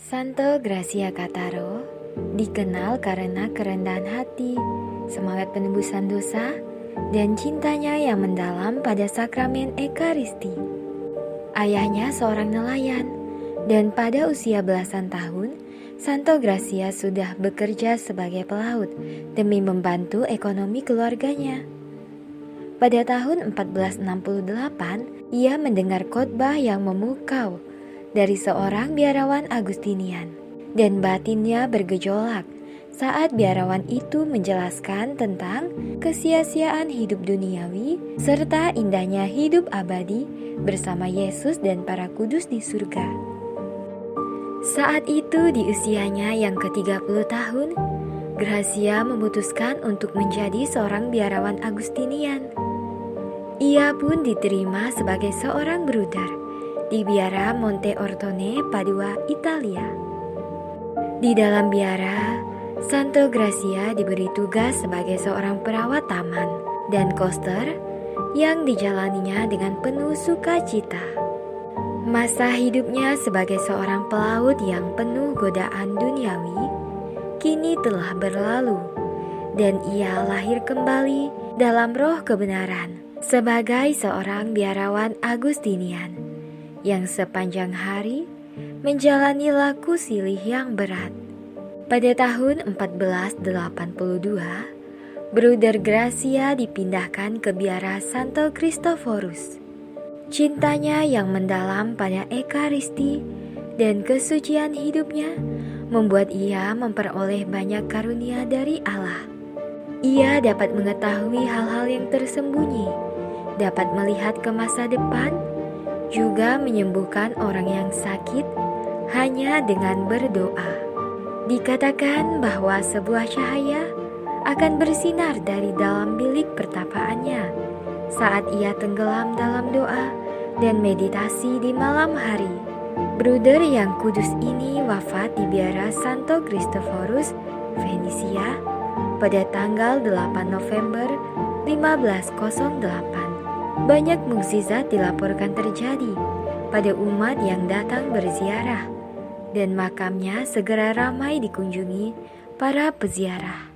Santo Gracia Cataro dikenal karena kerendahan hati, semangat penebusan dosa, dan cintanya yang mendalam pada sakramen Ekaristi. Ayahnya seorang nelayan, dan pada usia belasan tahun, Santo Gracia sudah bekerja sebagai pelaut demi membantu ekonomi keluarganya. Pada tahun 1468, ia mendengar khotbah yang memukau dari seorang biarawan Agustinian, dan batinnya bergejolak saat biarawan itu menjelaskan tentang kesia-siaan hidup duniawi serta indahnya hidup abadi bersama Yesus dan para kudus di surga. Saat itu di usianya yang ke-30 tahun, Gracia memutuskan untuk menjadi seorang biarawan Agustinian. Ia pun diterima sebagai seorang bruder di biara Monte Ortone, Padua, Italia. Di dalam biara, Santo Gracia diberi tugas sebagai seorang perawat taman dan koster yang dijalaninya dengan penuh sukacita. Masa hidupnya sebagai seorang pelaut yang penuh godaan duniawi kini telah berlalu, dan ia lahir kembali dalam roh kebenaran sebagai seorang biarawan Agustinian yang sepanjang hari menjalani laku silih yang berat. Pada tahun 1482, Bruder Gracia dipindahkan ke biara Santo Christophorus. Cintanya yang mendalam pada Ekaristi dan kesucian hidupnya membuat ia memperoleh banyak karunia dari Allah. Ia dapat mengetahui hal-hal yang tersembunyi, dapat melihat ke masa depan, juga menyembuhkan orang yang sakit hanya dengan berdoa. Dikatakan bahwa sebuah cahaya akan bersinar dari dalam bilik pertapaannya saat ia tenggelam dalam doa dan meditasi di malam hari. Bruder yang kudus ini wafat di biara Santo Christophorus, Venesia pada tanggal 8 November 1508. Banyak mukjizat dilaporkan terjadi pada umat yang datang berziarah, dan makamnya segera ramai dikunjungi para peziarah.